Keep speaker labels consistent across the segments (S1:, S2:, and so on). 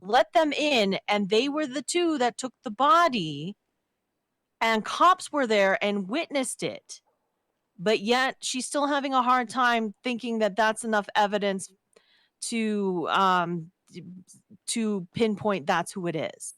S1: let them in, and they were the two that took the body, and cops were there and witnessed it. But yet she's still having a hard time thinking that that's enough evidence to pinpoint that's who it is.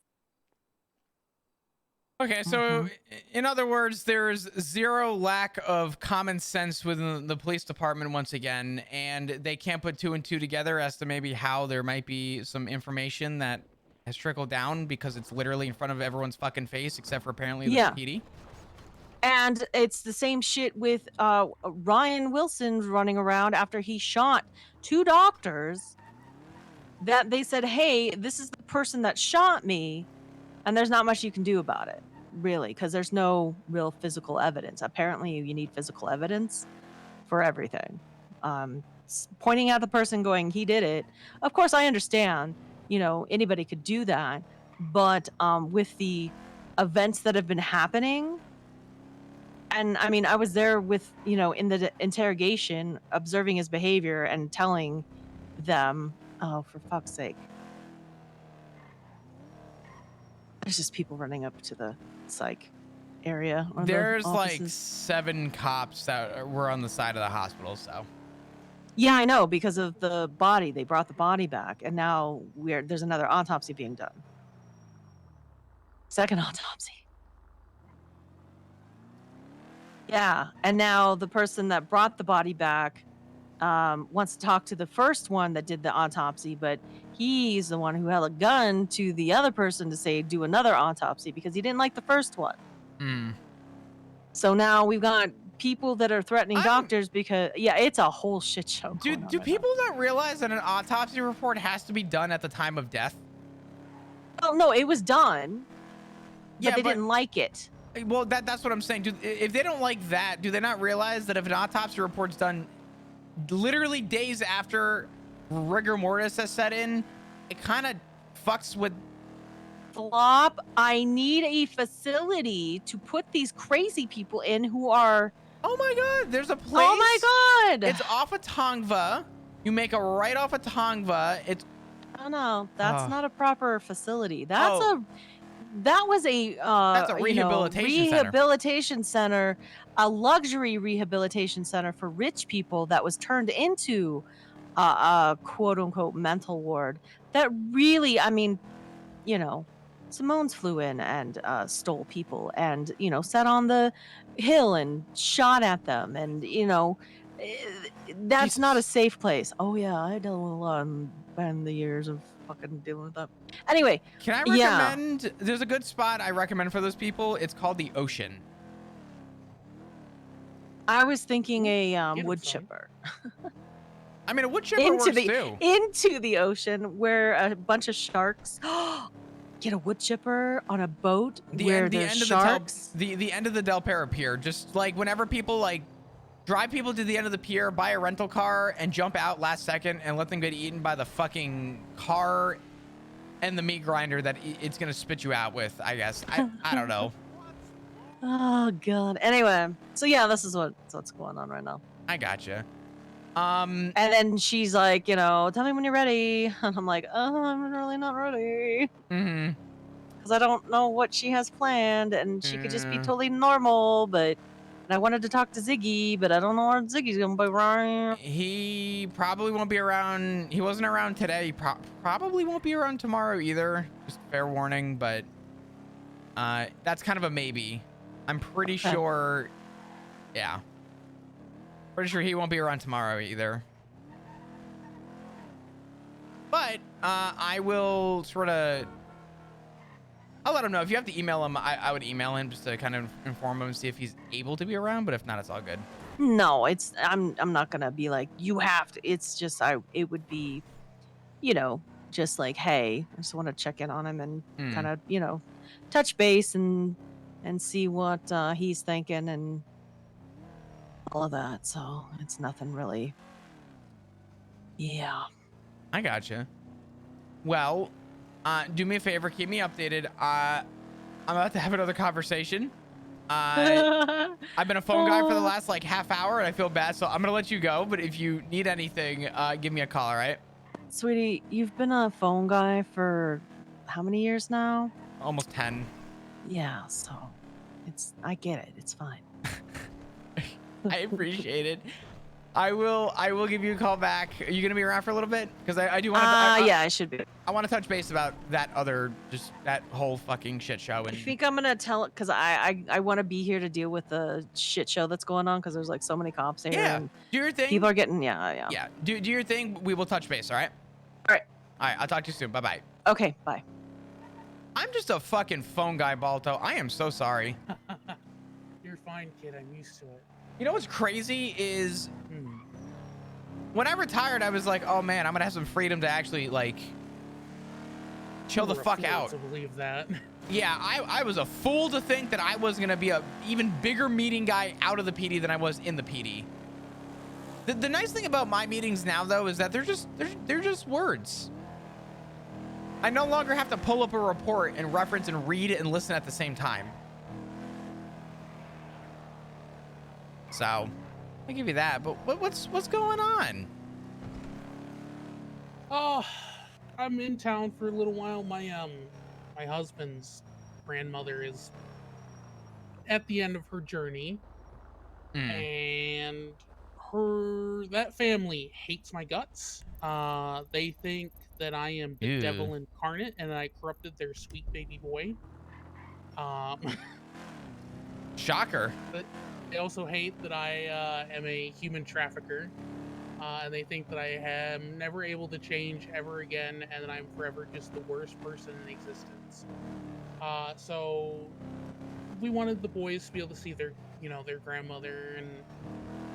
S2: Okay, so in other words, there's zero lack of common sense within the police department once again, and they can't put two and two together as to maybe how there might be some information that has trickled down because it's literally in front of everyone's fucking face, except for apparently the PD.
S1: And it's the same shit with Ryan Wilson running around after he shot 2 doctors that they said, hey, this is the person that shot me, and there's not much you can do about it, really, because there's no real physical evidence. Apparently you need physical evidence for everything. Pointing out the person going, he did it, of course I understand, you know, anybody could do that, but with the events that have been happening, and I mean, I was there with, you know, in the interrogation, observing his behavior and telling them, oh, for fuck's sake. There's just people running up to the psych area. Or
S2: there's like 7 cops that were on the side of the hospital, so.
S1: Yeah, I know, because of the body. They brought the body back, and now there's another autopsy being done. Second autopsy. Yeah, and now the person that brought the body back wants to talk to the first one that did the autopsy, but he's the one who held a gun to the other person to say do another autopsy because he didn't like the first one. So now we've got people that are threatening doctors because, yeah, it's a whole shit show.
S2: Do people not realize that an autopsy report has to be done at the time of death?
S1: Oh, no, it was done, but they didn't like it.
S2: Well, that's what I'm saying. If they don't like that, do they not realize that if an autopsy report's done literally days after rigor mortis has set in, it kind of fucks with...
S1: Flop, I need a facility to put these crazy people in who are...
S2: Oh my god, there's a place...
S1: Oh my god!
S2: It's off of Tongva. You make a right off of Tongva. It's...
S1: Oh no, that's not a proper facility. That's that was a
S2: that's a
S1: rehabilitation center, a luxury rehabilitation center for rich people that was turned into a quote unquote mental ward. That really, I mean, you know, Simone's flew in and stole people and, you know, sat on the hill and shot at them, and, you know, that's not a safe place. Oh yeah, I dealt with a lot in the years of fucking dealing with that. Anyway,
S2: can I recommend? There's a good spot I recommend for those people. It's called the Ocean.
S1: I was thinking a wood chipper.
S2: I mean, a wood chipper works too.
S1: Into the ocean where a bunch of sharks. Get a wood chipper on a boat where there's sharks.
S2: The end of the Del Perro Pier. Just like whenever people like drive people to the end of the pier, buy a rental car, and jump out last second and let them get eaten by the fucking car and the meat grinder that it's gonna spit you out with, I guess. I don't know.
S1: Oh god. Anyway, so yeah, this is what's going on right now.
S2: I gotcha.
S1: And then she's like, you know, tell me when you're ready, and I'm like, oh, I'm really not ready. Because I don't know what she has planned, and she could just be totally normal, but. I wanted to talk to Ziggy, but I don't know where Ziggy's gonna be, right?
S2: He probably won't be around. He wasn't around today. He probably won't be around tomorrow either. Just fair warning, but that's kind of a maybe. I'm pretty sure. Yeah. Pretty sure he won't be around tomorrow either. But I will sort of... I'll let him know. If you have to email him, I would email him just to kind of inform him and see if he's able to be around. But if not, it's all good.
S1: No, I'm not gonna be like, you have to. It's just it would be, you know, just like, hey, I just want to check in on him and kind of, you know, touch base and see what he's thinking and all of that. So it's nothing really. Yeah.
S2: I gotcha. Well, do me a favor, keep me updated. I'm about to have another conversation. I've been a phone guy for the last like half hour and I feel bad, so I'm gonna let you go. But if you need anything, give me a call, all right?
S1: Sweetie, you've been a phone guy for how many years now?
S2: Almost 10.
S1: Yeah, so I get it. It's fine.
S2: I appreciate it. I will give you a call back. Are you gonna be around for a little bit? Because I do want to
S1: Yeah, I should be.
S2: I want to touch base about that other, just that whole fucking shit show.
S1: I
S2: And
S1: think I'm gonna tell it because I want to be here to deal with the shit show that's going on because there's like so many cops here
S2: yeah,
S1: and
S2: do your
S1: people
S2: thing.
S1: are getting yeah.
S2: Yeah, do your thing. We will touch base. All right.
S1: All right.
S2: All right. I'll talk to you soon. Bye bye.
S1: Okay. Bye.
S2: I'm just a fucking phone guy, Balto. I am so sorry.
S3: You're fine, kid. I'm used to it.
S2: You know what's crazy is
S3: Hmm.
S2: when I retired, I was like, oh man, I'm gonna have some freedom to actually like chill the
S3: You were a
S2: fuck
S3: fool
S2: out.
S3: to believe that.
S2: Yeah, I was a fool to think that I was gonna be a even bigger meeting guy out of the PD than I was in the PD. The nice thing about my meetings now, though, is that they're just words. I no longer have to pull up a report and reference and read and listen at the same time. So, I give you that. But what's going on?
S3: Oh, I'm in town for a little while. My husband's grandmother is at the end of her journey, and that family hates my guts. They think that I am the
S2: Ew.
S3: devil incarnate and I corrupted their sweet baby boy. Um,
S2: Shocker.
S3: but they also hate that I am a human trafficker. And they think that I am never able to change ever again, and that I'm forever just the worst person in existence. So we wanted the boys to be able to see their grandmother, and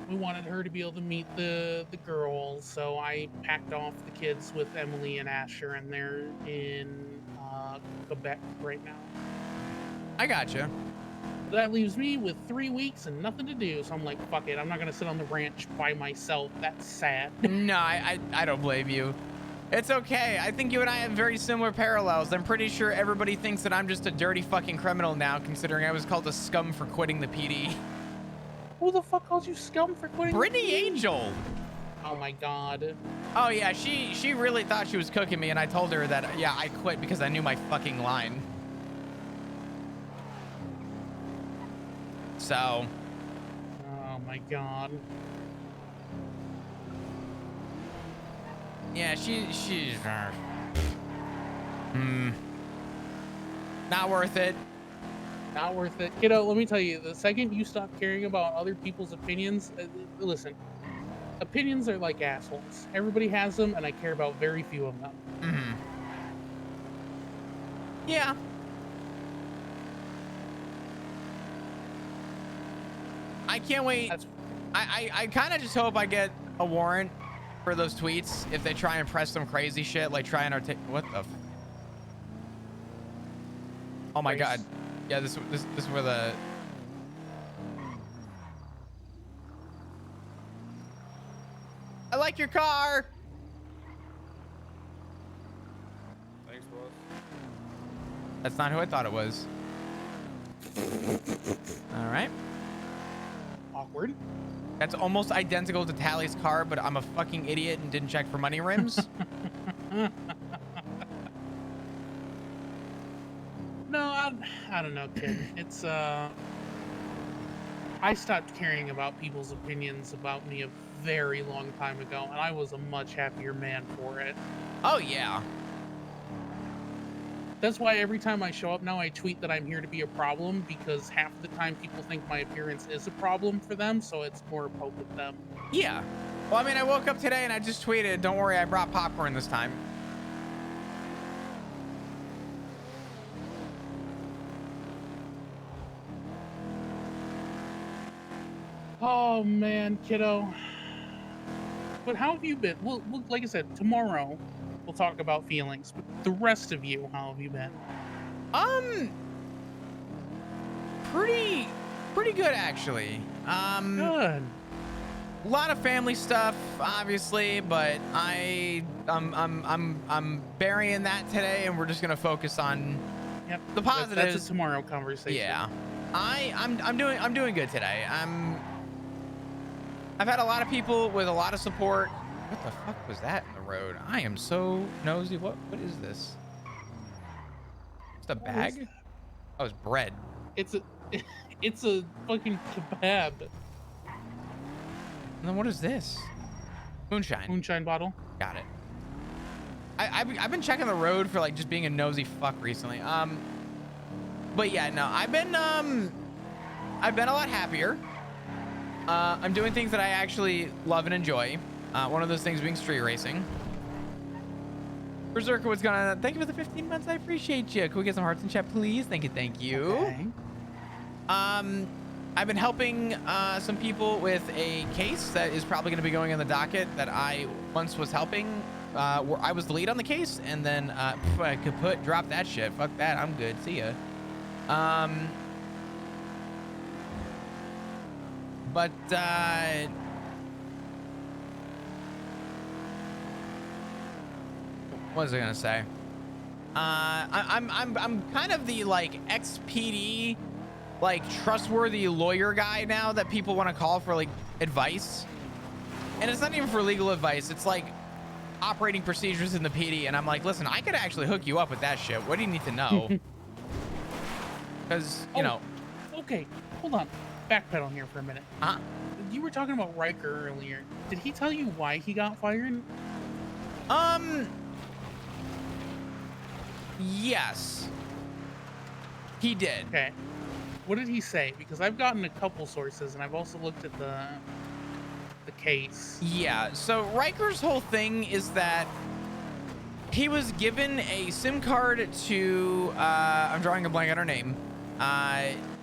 S3: we wanted her to be able to meet the girls. So I packed off the kids with Emily and Asher, and they're in Quebec right now.
S2: I gotcha.
S3: That leaves me with 3 weeks and nothing to do. So I'm like, fuck it. I'm not gonna sit on the ranch by myself. That's sad.
S2: No, I don't blame you. It's okay. I think you and I have very similar parallels. I'm pretty sure everybody thinks that I'm just a dirty fucking criminal now, considering I was called a scum for quitting the PD.
S3: Who the fuck called you scum for quitting?
S2: Brittany Angel.
S3: Oh my god.
S2: Oh yeah, she really thought she was cooking me, and I told her that yeah, I quit because I knew my fucking line. So.
S3: Oh my god.
S2: Yeah, she's. Not worth it.
S3: Not worth it. Kiddo, let me tell you, the second you stop caring about other people's opinions, listen, opinions are like assholes. Everybody has them, and I care about very few of them.
S2: Yeah. I can't wait. I kind of just hope I get a warrant for those tweets if they try and press some crazy shit, like try and what the oh my god. Yeah, this is where the I like your car.
S4: Thanks, boss.
S2: That's not who I thought it was. All right.
S3: Awkward.
S2: That's almost identical to Tally's car, but I'm a fucking idiot and didn't check for money rims.
S3: No, I don't know, kid. It's I stopped caring about people's opinions about me a very long time ago, and I was a much happier man for it.
S2: Oh yeah.
S3: That's why every time I show up now, I tweet that I'm here to be a problem, because half the time people think my appearance is a problem for them, so it's more a poke with them.
S2: Yeah. Well, I mean, I woke up today and I just tweeted, don't worry, I brought popcorn this time.
S3: Oh man, kiddo. But how have you been? Well, like I said, tomorrow we'll talk about feelings. But the rest of you, how have you been?
S2: Pretty good actually.
S3: Good.
S2: A lot of family stuff, obviously, but I'm burying that today, and we're just gonna focus on
S3: Yep.
S2: the positives.
S3: That's a tomorrow conversation.
S2: Yeah, I'm doing good today. I've had a lot of people with a lot of support What the fuck was that in the road? I am so nosy. What is this? It's a
S3: What is
S2: bag?
S3: that?
S2: Oh, it's bread.
S3: It's a it's a fucking kebab.
S2: And then what is this? Moonshine.
S3: Moonshine bottle.
S2: Got it. I've been checking the road for like just being a nosy fuck recently. But yeah, no, I've been a lot happier. I'm doing things that I actually love and enjoy. One of those things being street racing. Berserker, what's going on? Thank you for the 15 months. I appreciate you. Can we get some hearts in chat, please? Thank you.
S3: Okay.
S2: I've been helping some people with a case that is probably going to be going on the docket that I once was helping. Where I was the lead on the case, and then I could drop that shit. Fuck that. I'm good. See ya. But what was I gonna say? I'm kind of the like ex-PD, like trustworthy lawyer guy now that people want to call for like advice, and it's not even for legal advice. It's like operating procedures in the PD, and I'm like, listen, I could actually hook you up with that shit. What do you need to know? Because you know.
S3: Okay, hold on. Backpedal here for a minute. You were talking about Riker earlier. Did he tell you why he got fired?
S2: Yes, he did.
S3: Okay. What did he say? Because I've gotten a couple sources, and I've also looked at the case.
S2: Yeah, so Riker's whole thing is that he was given a SIM card to, I'm drawing a blank on her name,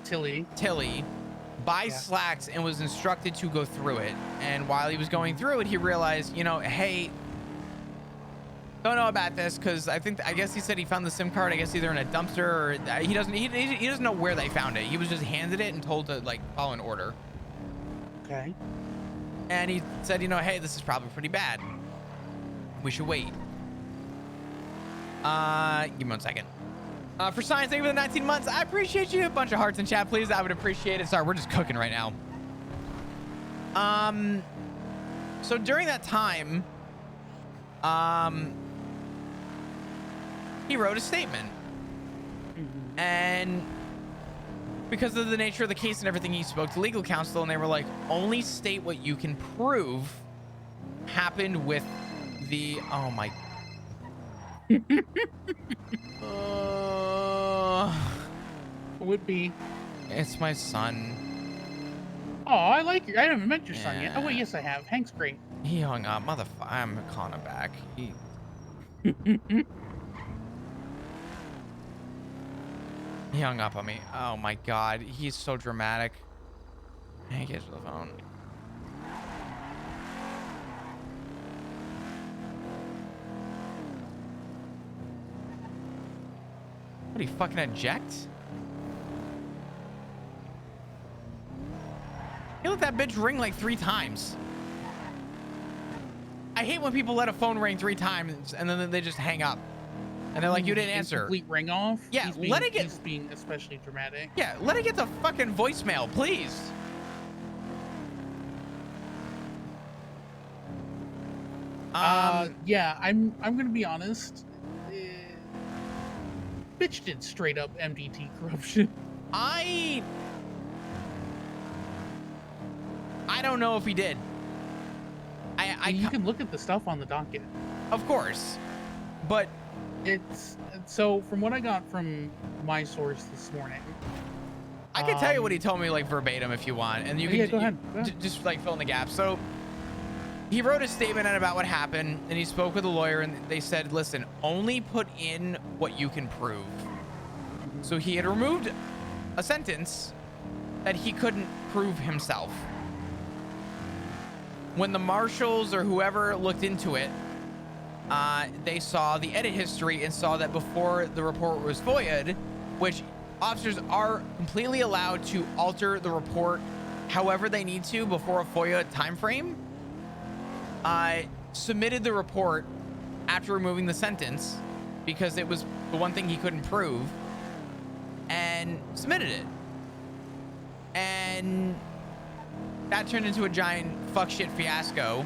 S2: Tilly, by Slacks, and was instructed to go through it. And while he was going through it, he realized, you know, hey, don't know about this, because I guess he said he found the SIM card, I guess either in a dumpster, or he doesn't know where they found it. He was just handed it and told to like follow an order.
S3: Okay.
S2: And he said, you know, hey, this is probably pretty bad. We should wait. Give me 1 second. For science, thank you for the 19 months. I appreciate you. A bunch of hearts in chat, please. I would appreciate it. Sorry, we're just cooking right now. So during that time, he wrote a statement. And because of the nature of the case and everything, he spoke to legal counsel, and they were like, only state what you can prove happened with the, oh my.
S3: Would be.
S2: It's my son.
S3: Oh, I like you. I haven't met your son yet. Oh,
S2: Yeah.
S3: wait, yes, I have. Hank's great.
S2: He hung up. Motherfucker. I'm calling him back. He hung up on me. Oh my God. He's so dramatic. Hank gets the phone. What, do you fucking eject? He let that bitch ring like 3 times. I hate when people let a phone ring 3 times and then they just hang up. And they're like, you didn't answer.
S3: Complete ring off?
S2: Yeah, let it get...
S3: He's being especially dramatic.
S2: Yeah, let it get to fucking voicemail, please.
S3: Yeah, I'm gonna be honest. Bitch did straight up MDT corruption.
S2: I don't know if he did.
S3: You can look at the stuff on the docket.
S2: Of course, but
S3: it's so from what I got from my source this morning.
S2: I can tell you what he told me like verbatim if you want, and you can
S3: go ahead.
S2: Just like fill in the gaps. So he wrote a statement about what happened, and he spoke with a lawyer, and they said, listen, only put in what you can prove. So he had removed a sentence that he couldn't prove himself. When the marshals or whoever looked into it, they saw the edit history and saw that before the report was FOIA'd, which officers are completely allowed to alter the report however they need to before a FOIA timeframe, submitted the report after removing the sentence because it was the one thing he couldn't prove, and submitted it. And that turned into a giant fuck shit fiasco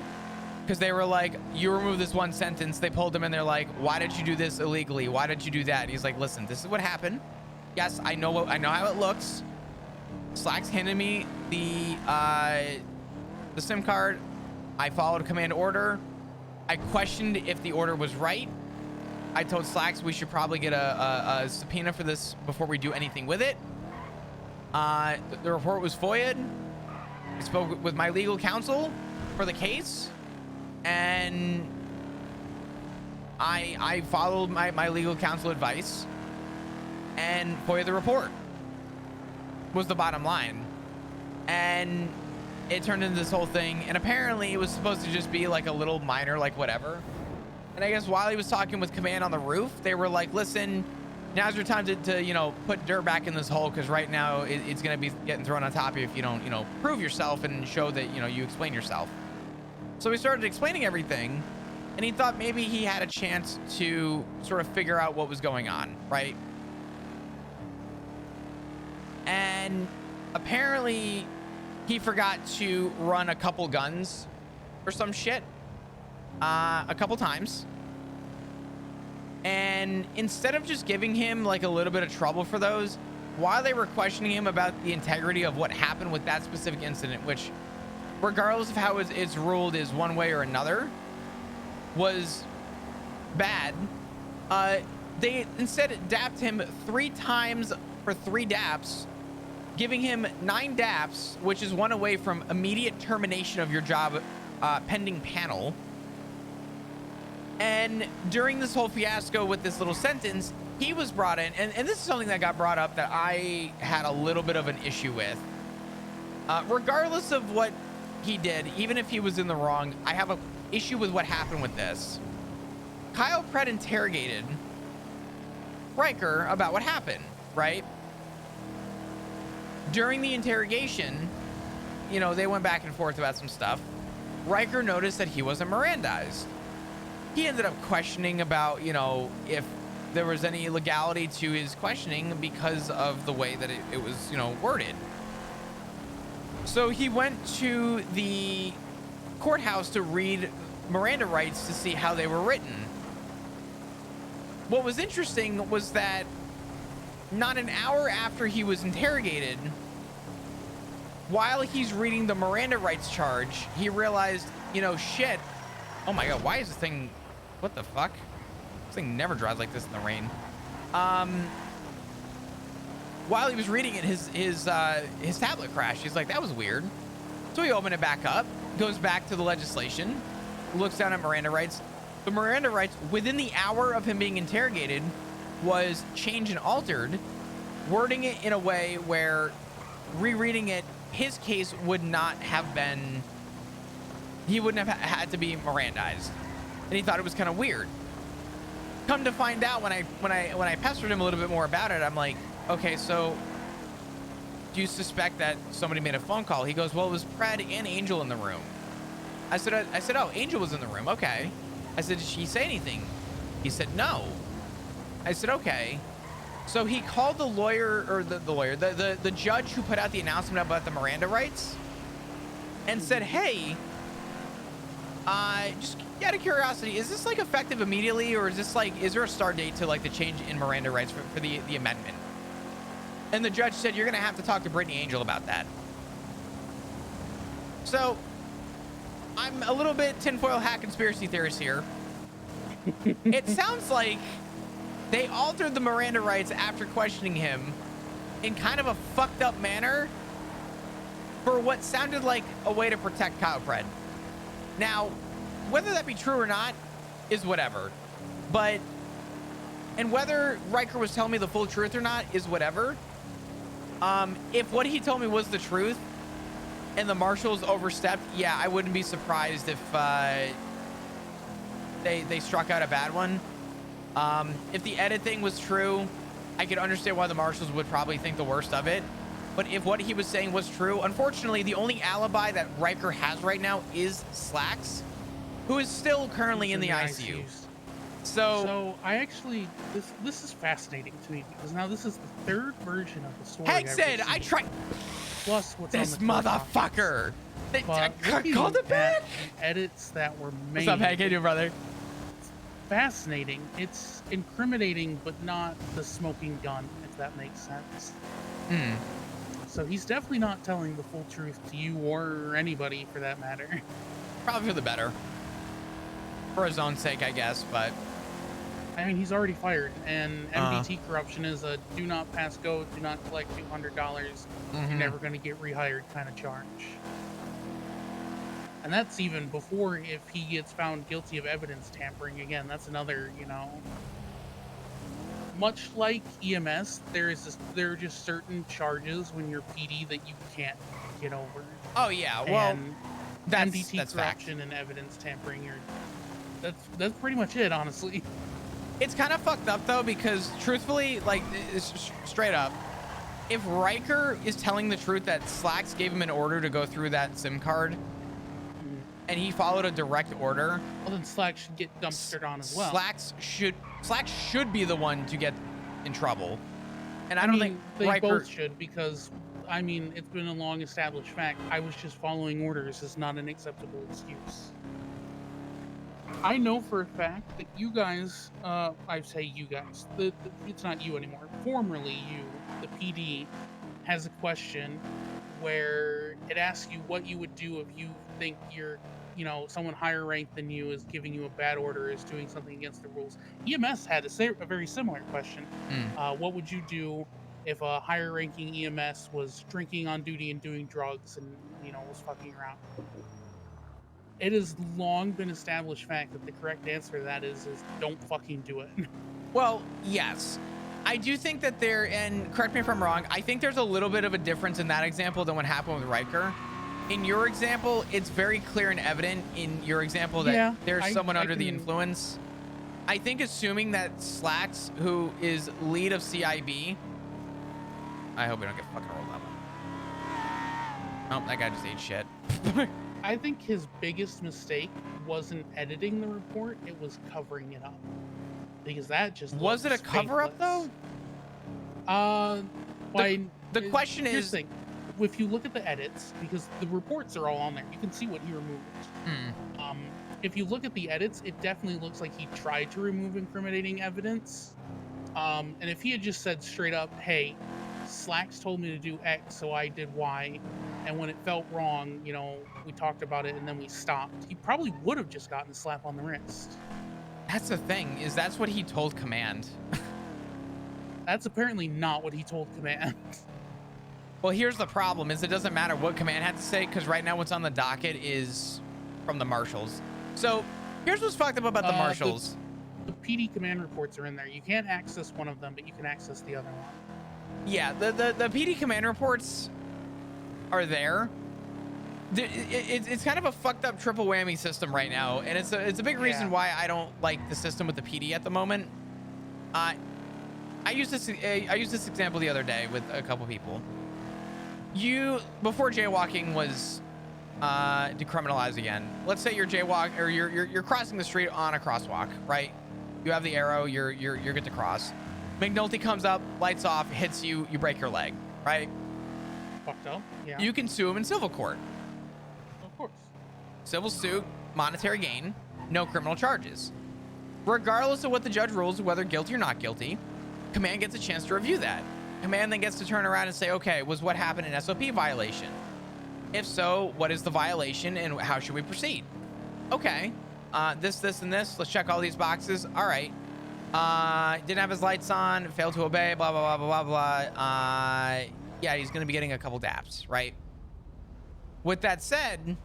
S2: because they were like, you remove this one sentence. They pulled him and they're like, why did you do this illegally? Why did you do that? And he's like, listen, this is what happened. Yes, I know how it looks. Slacks handed me the SIM card. I followed command order. I questioned if the order was right. I told Slacks we should probably get a subpoena for this before we do anything with it. The report was FOIA'd. I spoke with my legal counsel for the case, and I followed my legal counsel advice and FOIA'd the report, was the bottom line. And it turned into this whole thing, and apparently it was supposed to just be like a little minor, like whatever. And I guess while he was talking with command on the roof, they were like, listen, now's your time to you know, put dirt back in this hole, because right now it's going to be getting thrown on top of you if you don't, you know, prove yourself and show that, you know, you explain yourself. So he started explaining everything, and he thought maybe he had a chance to sort of figure out what was going on, right? And apparently he forgot to run a couple guns or some shit a couple times. And instead of just giving him like a little bit of trouble for those, while they were questioning him about the integrity of what happened with that specific incident, which regardless of how it's ruled is one way or another, was bad, they instead dapped him 3 times for 3 daps, giving him 9 daps, which is 1 away from immediate termination of your job pending panel. And during this whole fiasco with this little sentence, he was brought in, and this is something that got brought up that I had a little bit of an issue with. Regardless of what he did, even if he was in the wrong, I have an issue with what happened with this. Kyle Pratt interrogated Riker about what happened, right? During the interrogation, you know, they went back and forth about some stuff. Riker noticed that he wasn't Mirandized. He ended up questioning about, you know, if there was any legality to his questioning because of the way that it was, you know, worded. So he went to the courthouse to read Miranda rights to see how they were written. What was interesting was that not an hour after he was interrogated, while he's reading the Miranda rights charge, he realized, you know, shit. Oh my God, why is this thing, what the fuck? This thing never drives like this in the rain. While he was reading it, his tablet crashed. He's like, that was weird. So he opened it back up, goes back to the legislation, looks down at Miranda rights. The Miranda rights, within the hour of him being interrogated, was changed and altered, wording it in a way where rereading it, his case would not have been, he wouldn't have had to be Mirandized. And he thought it was kind of weird. Come to find out, when I pestered him a little bit more about it, I'm like, okay, so do you suspect that somebody made a phone call? He goes, well, it was Pred and Angel in the room. I said, oh, Angel was in the room. Okay. I said, did she say anything? He said, no. I said, okay. So he called the lawyer, or the judge who put out the announcement about the Miranda rights, and said, hey, just out of curiosity, is this like effective immediately, or is this like, is there a start date to like the change in Miranda rights for the amendment? And the judge said, you're gonna have to talk to Brittany Angel about that. So I'm a little bit tinfoil hat conspiracy theorist here. It sounds like they altered the Miranda rights after questioning him in kind of a fucked up manner for what sounded like a way to protect Kyle Pred. Now, whether that be true or not is whatever, but, and whether Riker was telling me the full truth or not is whatever. If what he told me was the truth and the marshals overstepped, yeah, I wouldn't be surprised if they struck out a bad one. If the edit thing was true, I could understand why the marshals would probably think the worst of it. But if what he was saying was true, unfortunately, the only alibi that Riker has right now is Slacks, who is still currently in the ICU. So
S3: I actually, this is fascinating to me, because now this is the 3rd version of the story.
S2: Heck said, I tried.
S3: Plus what's
S2: this
S3: on the
S2: motherfucker.
S3: But looking
S2: called it
S3: at
S2: back.
S3: the edits that were made,
S2: What's up, Hank? How you doing, brother?
S3: fascinating. It's incriminating, but not the smoking gun, if that makes sense.
S2: Hmm.
S3: So he's definitely not telling the full truth to you or anybody for that matter.
S2: Probably for the better. For his own sake, I guess, but...
S3: I mean, he's already fired, and MDT corruption is a do not pass go, do not collect $200, you're never going to get rehired kind of charge. And that's even before if he gets found guilty of evidence tampering. Again, that's another, you know... Much like EMS, there are just certain charges when you're PD that you can't get over.
S2: Oh, yeah, well,
S3: and
S2: that's
S3: MDT corruption and evidence tampering, that's pretty much it, honestly.
S2: It's kind of fucked up, though, because truthfully, like, straight up, if Riker is telling the truth that Slacks gave him an order to go through that SIM card, and he followed a direct order,
S3: well, then Slacks should get dumpstered on as well.
S2: Slacks should be the one to get in trouble. And I don't
S3: mean,
S2: think
S3: they
S2: Riker...
S3: both should, because, I mean, it's been a long established fact. I was just following orders is not an acceptable excuse. I know for a fact that you guys, I say you guys, it's not you anymore, formerly you, the PD, has a question where it asks you what you would do if you think you're, you know, someone higher ranked than you is giving you a bad order, is doing something against the rules. EMS had a very similar question. What would you do if a higher ranking EMS was drinking on duty and doing drugs and, you know, was fucking around? It has long been established fact that the correct answer to that is don't fucking do it.
S2: Well, yes. I do think that and correct me if I'm wrong, I think there's a little bit of a difference in that example than what happened with Riker. In your example, it's very clear and evident in your example that there's someone under the influence. I think assuming that Slacks, who is lead of CIB, I hope we don't get fucking rolled up. Oh, that guy just ate shit.
S3: I think his biggest mistake wasn't editing the report, it was covering it up. Because that just
S2: was it a cover-up though? The question is,
S3: the thing, if you look at the edits, because the reports are all on there, you can see what he removed. If you look at the edits, it definitely looks like he tried to remove incriminating evidence. And if he had just said straight up, hey, Slacks told me to do X, so I did Y, and when it felt wrong, you know, we talked about it and then we stopped, he probably would have just gotten a slap on the wrist.
S2: That's the thing, is that's what he told command.
S3: That's apparently not what he told command.
S2: Well, here's the problem, is it doesn't matter what command had to say, because right now what's on the docket is from the marshals. So here's what's fucked up about the marshals.
S3: The PD command reports are in there. You can't access one of them, but you can access the other one.
S2: Yeah, the PD command reports are there. It's kind of a fucked up triple whammy system right now, and it's a big reason why I don't like the system with the PD at the moment. I used this example the other day with a couple people. Before jaywalking was decriminalized again. Let's say you're jaywalking or you're crossing the street on a crosswalk, right? You have the arrow, you're good to cross. McNulty comes up, lights off, hits you, you break your leg, right?
S3: Fucked up. Yeah.
S2: You can sue him in civil court.
S3: Of course.
S2: Civil suit, monetary gain, no criminal charges. Regardless of what the judge rules, whether guilty or not guilty, command gets a chance to review that. Command then gets to turn around and say, okay, was what happened an SOP violation? If so, what is the violation and how should we proceed? Okay, this, and this, let's check all these boxes. All right. Didn't have his lights on, failed to obey, blah, blah, blah, blah, blah. Yeah, he's going to be getting a couple daps, right? With that said,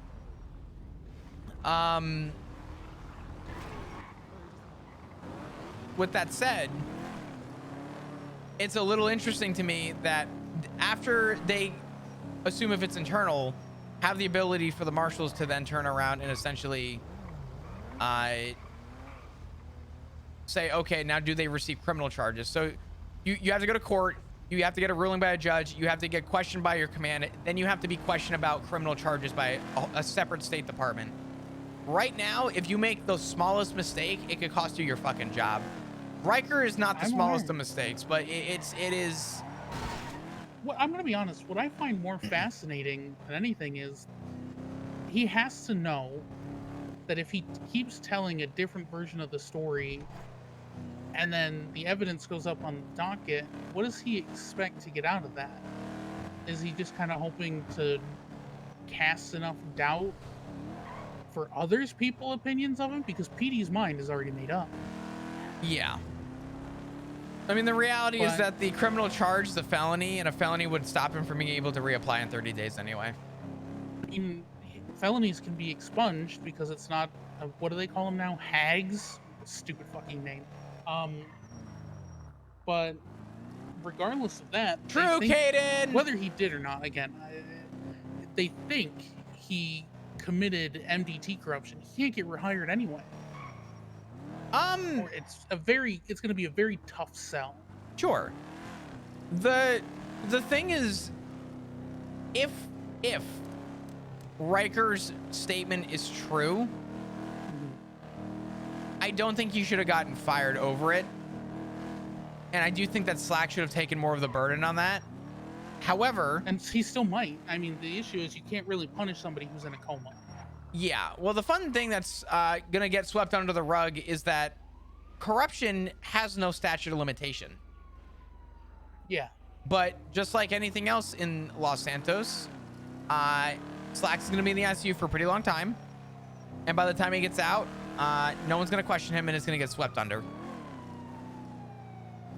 S2: it's a little interesting to me that after they assume if it's internal, have the ability for the marshals to then turn around and essentially say, okay, now do they receive criminal charges? So you have to go to court, you have to get a ruling by a judge, you have to get questioned by your command, then you have to be questioned about criminal charges by a separate state department. Right now, if you make the smallest mistake, it could cost you your fucking job. Riker is not the smallest of mistakes, but it is.
S3: Well, I'm gonna be honest. What I find more fascinating than anything is he has to know that if he keeps telling a different version of the story and then the evidence goes up on the docket, what does he expect to get out of that? Is he just kind of hoping to cast enough doubt for others people's opinions of him? Because PD's mind is already made up.
S2: Yeah. I mean, the reality is that the criminal charge is a felony, and a felony would stop him from being able to reapply in 30 days anyway.
S3: I mean, felonies can be expunged because it's not, what do they call them now? Hags? Stupid fucking name. But regardless of that,
S2: True, Caden!
S3: Whether he did or not, again, they think he committed MDT corruption. He can't get rehired anyway. Or it's going to be a very tough sell.
S2: Sure. The thing is, if Riker's statement is true, I don't think you should have gotten fired over it. And I do think that Slack should have taken more of the burden on that. However...
S3: And he still might. I mean, the issue is you can't really punish somebody who's in a coma.
S2: Yeah. Well, the fun thing that's going to get swept under the rug is that corruption has no statute of limitation.
S3: Yeah.
S2: But just like anything else in Los Santos, Slack's going to be in the ICU for a pretty long time. And by the time he gets out, no one's going to question him and it's going to get swept under.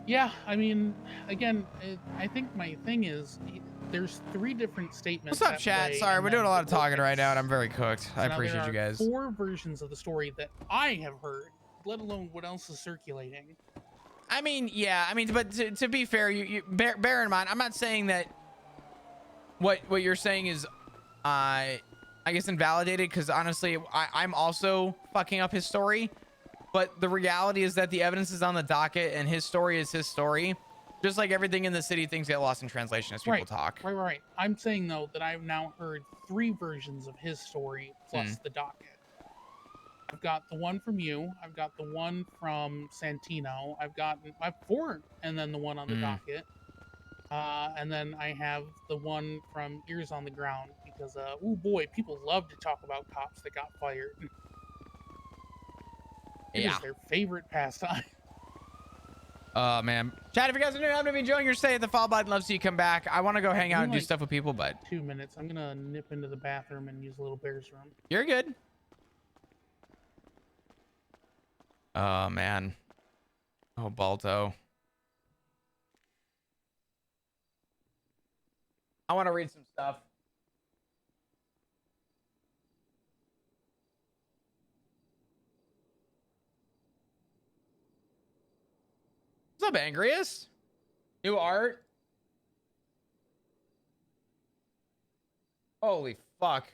S3: Yeah, I mean, again, I think my thing is there's 3 different statements.
S2: What's up, chat? Sorry, we're doing a lot of talking right now and I'm very cooked. I appreciate you guys.
S3: 4 versions of the story that I have heard, let alone what else is circulating.
S2: I mean, yeah, I mean, but to be fair, you bear in mind, I'm not saying that what you're saying is, I guess, invalidated, because honestly, I'm also fucking up his story. But the reality is that the evidence is on the docket and his story is his story. Just like everything in the city, things get lost in translation as people talk.
S3: Right. I'm saying, though, that I've now heard 3 versions of his story plus the docket. I've got the one from you. I've got the one from Santino. I have 4, and then the one on the docket. And then I have the one from Ears on the Ground because, oh boy, people love to talk about cops that got fired. It is their favorite pastime.
S2: Oh, man. Chat, if you guys are new, happen to be enjoying your stay at the Fall Button, love to see you come back. I want to go hang out and do stuff with people, but...
S3: 2 minutes. I'm going to nip into the bathroom and use a little bear's room.
S2: You're good. Oh, man. Oh, Balto. I want to read some stuff. What's up, Angrius? New art? Holy fuck.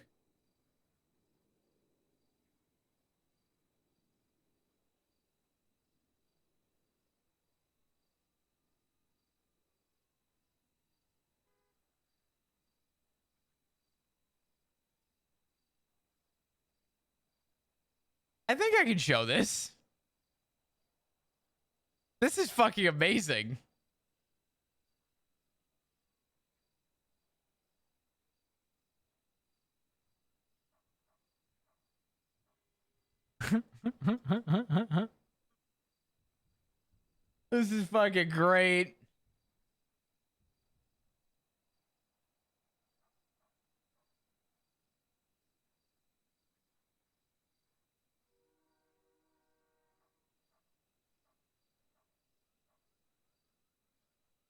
S2: I think I can show this. This is fucking amazing. This is fucking great.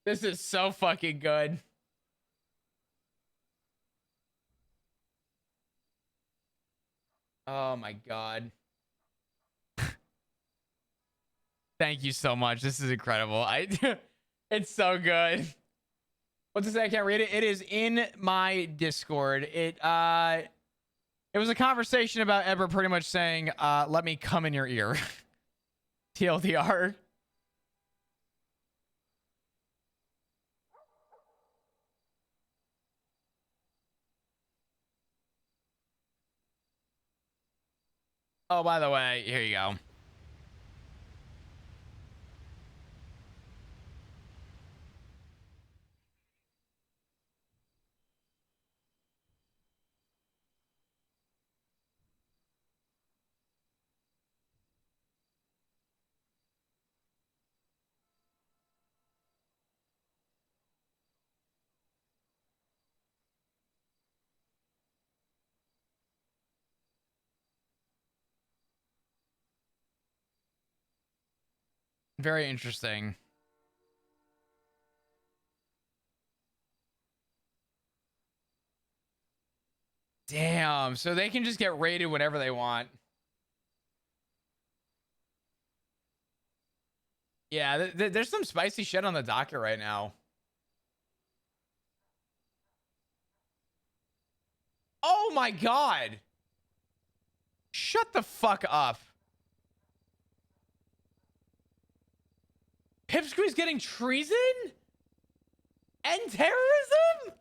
S2: This is so fucking good. Oh my god. Thank you so much. This is incredible. It's so good. What's to say? I can't read it. It is in my Discord. It was a conversation about Edward pretty much saying, let me come in your ear. TLDR. Oh, by the way, here you go. Very interesting. Damn. So they can just get raided whenever they want. Yeah, there's some spicy shit on the docket right now. Oh my God. Shut the fuck up. Pipsqueak's getting treason and terrorism?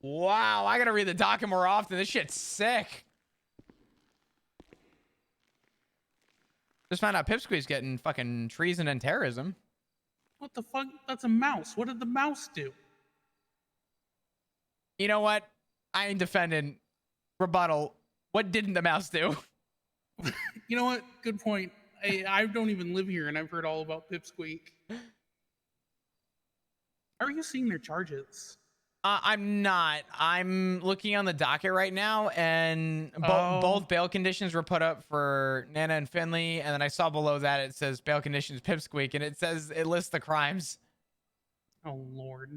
S2: Wow, I gotta read the docket more often. This shit's sick. Just found out Pipsqueak's getting fucking treason and terrorism.
S3: What the fuck? That's a mouse. What did the mouse do?
S2: You know what? I ain't defending. Rebuttal. What didn't the mouse do?
S3: You know what? Good point. I don't even live here, and I've heard all about Pipsqueak. How are you seeing their charges?
S2: I'm not. I'm looking on the docket right now, and both bail conditions were put up for Nana and Finley, and then I saw below that it says bail conditions Pipsqueak, and it lists the crimes.
S3: Oh Lord,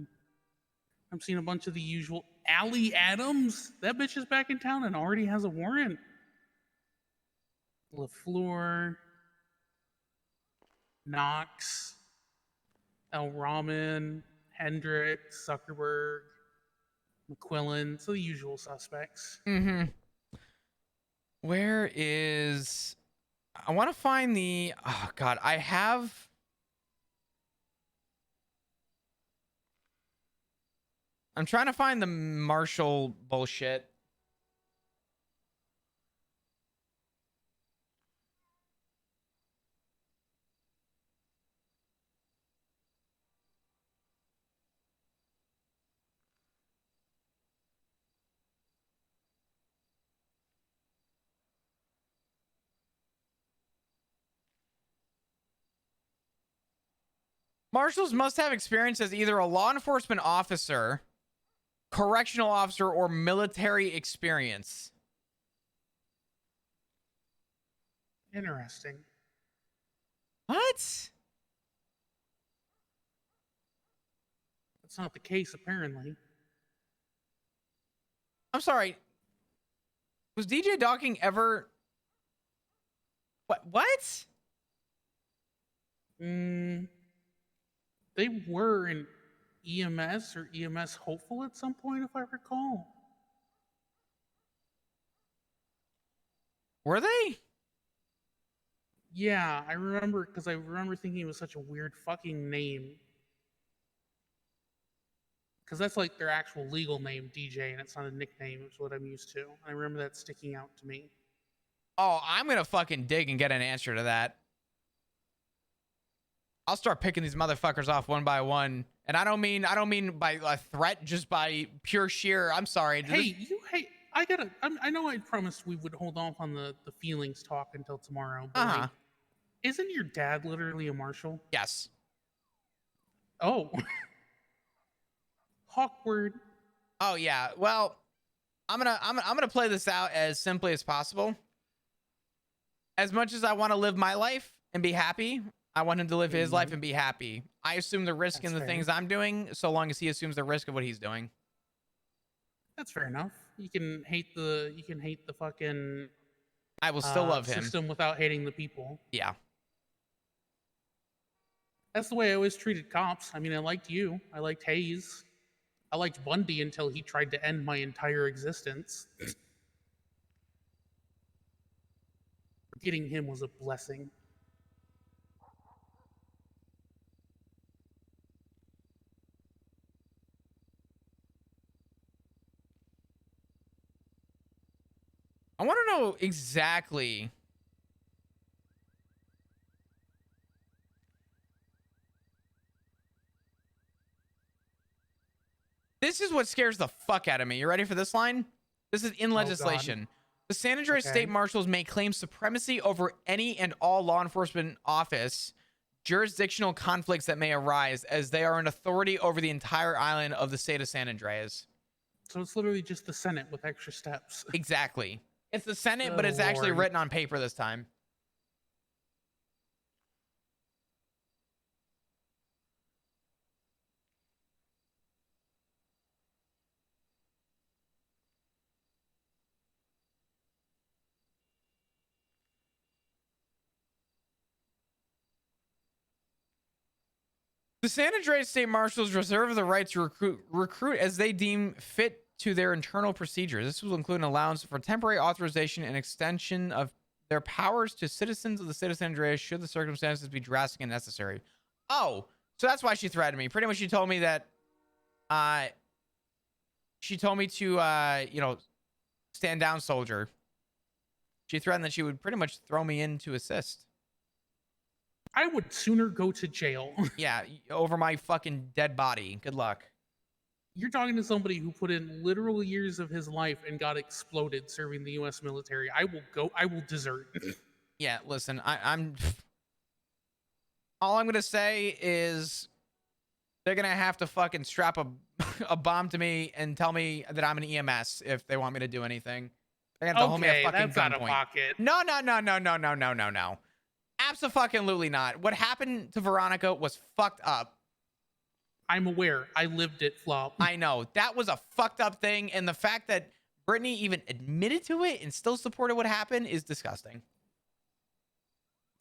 S3: I'm seeing a bunch of the usual. Allie Adams, that bitch is back in town and already has a warrant. LaFleur, Knox, El Rahman, Hendrick, Zuckerberg, McQuillan, so the usual suspects.
S2: Mm-hmm. Where is... I want to find the... Oh, God. I have... I'm trying to find the Marshall bullshit. Marshals must have experience as either a law enforcement officer, correctional officer, or military experience.
S3: Interesting.
S2: What?
S3: That's not the case, apparently.
S2: I'm sorry. Was DJ Docking ever... What?
S3: They were an EMS or EMS hopeful at some point, if I recall.
S2: Were they?
S3: Yeah, I remember, because I remember thinking it was such a weird fucking name. Because that's like their actual legal name, DJ, and it's not a nickname, it's what I'm used to. I remember that sticking out to me.
S2: Oh, I'm gonna fucking dig and get an answer to that. I'll start picking these motherfuckers off one by one. And I don't mean by a threat, just by pure sheer, I'm sorry.
S3: I know I promised we would hold off on the feelings talk until tomorrow, but like, isn't your dad literally a marshal?
S2: Yes.
S3: Oh. Awkward.
S2: Oh yeah. Well, I'm gonna play this out as simply as possible. As much as I want to live my life and be happy, I want him to live his life and be happy. I assume the risk in the things I'm doing, so long as he assumes the risk of what he's doing.
S3: That's fair enough. You can hate the fucking
S2: I will still love him.
S3: System without hating the people.
S2: Yeah.
S3: That's the way I always treated cops. I mean, I liked you. I liked Hayes. I liked Bundy until he tried to end my entire existence. Getting him was a blessing.
S2: I want to know exactly. This is what scares the fuck out of me. You ready for this line? This is in legislation. The San Andreas
S3: Okay.
S2: State Marshals may claim supremacy over any and all law enforcement office, jurisdictional conflicts that may arise, as they are an authority over the entire island of the state of San Andreas.
S3: So it's literally just the Senate with extra steps.
S2: Exactly. It's the Senate, but
S3: Good
S2: it's actually
S3: Lord.
S2: written on paper this time. The San Andreas State Marshals reserve the right to recruit as they deem fit to their internal procedures. This will include an allowance for temporary authorization and extension of their powers to citizens of the state of San Andreas should the circumstances be drastic and necessary. Oh, so that's why she threatened me. Pretty much she told me that she told me to stand down, soldier. She threatened that she would pretty much throw me in to assist.
S3: I would sooner go to jail.
S2: Yeah, over my fucking dead body. Good luck.
S3: You're talking to somebody who put in literal years of his life and got exploded serving the U.S. military. I will desert.
S2: Yeah, listen, I'm all I'm gonna say is they're gonna have to fucking strap a bomb to me and tell me that I'm an EMS if they want me to do anything. They're gonna have to hold me
S3: Okay,
S2: at fucking
S3: that's out of
S2: gunpoint.
S3: pocket.
S2: No. Absolutely not. What happened to Veronica was fucked up.
S3: I'm aware. I lived it, Flop.
S2: I know. That was a fucked up thing, and the fact that Brittany even admitted to it and still supported what happened is disgusting.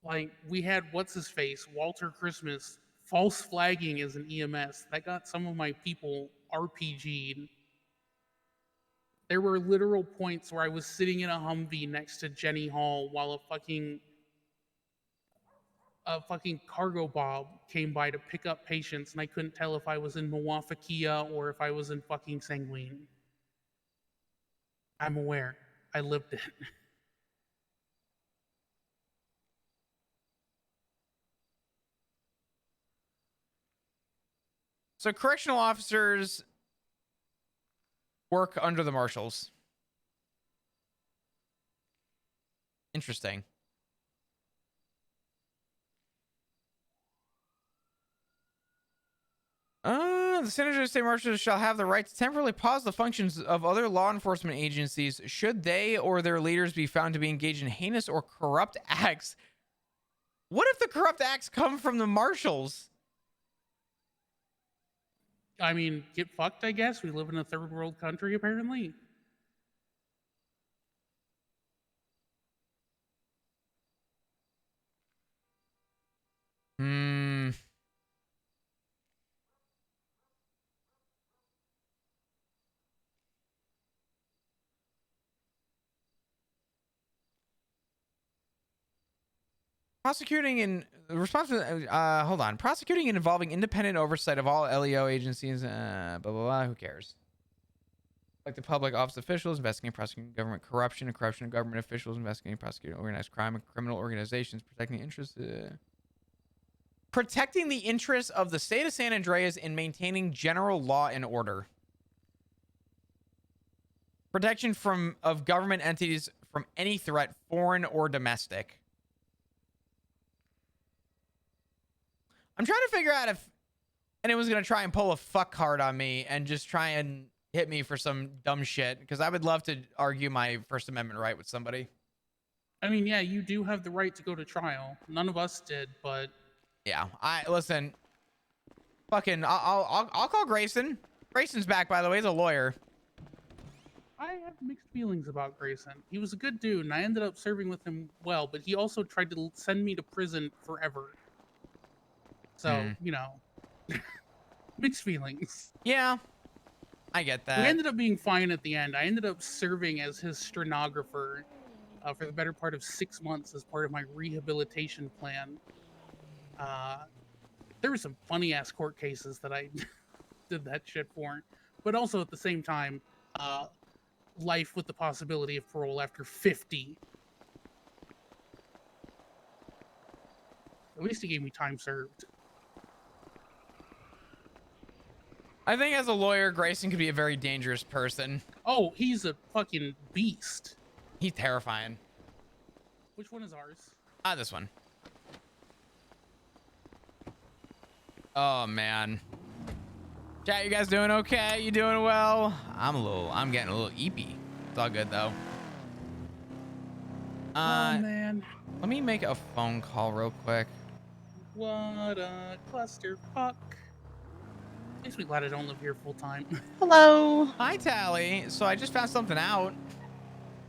S3: Like, we had what's his face, Walter Christmas, false flagging as an EMS. That got some of my people RPG'd. There were literal points where I was sitting in a Humvee next to Jenny Hall while a fucking cargo bob came by to pick up patients, and I couldn't tell if I was in Mawafakia or if I was in fucking Sanguine. I'm aware. I lived it.
S2: So correctional officers work under the marshals. Interesting. The San Andreas State Marshals shall have the right to temporarily pause the functions of other law enforcement agencies should they or their leaders be found to be engaged in heinous or corrupt acts. What if the corrupt acts come from the marshals?
S3: I mean, get fucked, I guess. We live in a third world country, apparently.
S2: Hmm. Prosecuting and hold on. Prosecuting and involving independent oversight of all LEO agencies. Blah blah blah. Who cares? Like the public office officials investigating, prosecuting government corruption, and corruption of government officials investigating, prosecuting organized crime and criminal organizations, protecting the interests. Protecting the interests of the state of San Andreas in maintaining general law and order. Protection of government entities from any threat, foreign or domestic. I'm trying to figure out if anyone's going to try and pull a fuck card on me and just try and hit me for some dumb shit, because I would love to argue my First Amendment right with somebody.
S3: I mean, yeah, you do have the right to go to trial. None of us did, but
S2: Yeah, listen. Fucking, I'll call Grayson. Grayson's back, by the way. He's a lawyer.
S3: I have mixed feelings about Grayson. He was a good dude, and I ended up serving with him well, but he also tried to send me to prison forever. So, you know, mixed feelings.
S2: Yeah, I get that.
S3: We ended up being fine at the end. I ended up serving as his stenographer for the better part of 6 months as part of my rehabilitation plan. There were some funny ass court cases that I did that shit for, but also at the same time, life with the possibility of parole after 50. At least he gave me time served.
S2: I think as a lawyer, Grayson could be a very dangerous person.
S3: Oh, he's a fucking beast.
S2: He's terrifying.
S3: Which one is ours?
S2: This one. Oh man. Chat, you guys doing okay? You doing well? I'm getting a little eepy. It's all good though.
S3: Oh man.
S2: Let me make a phone call real quick.
S3: What a clusterfuck. Makes me glad I don't live here full time.
S5: Hello.
S2: Hi, Tally. So I just found something out.